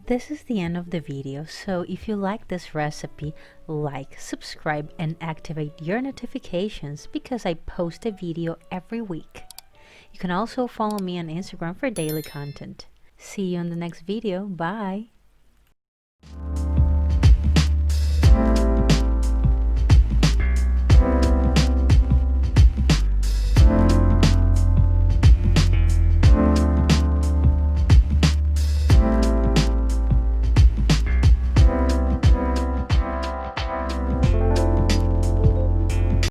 This is the end of the video, so if you like this recipe, like, subscribe, and activate your notifications because I post a video every week. You can also follow me on Instagram for daily content. See you in the next video. Bye!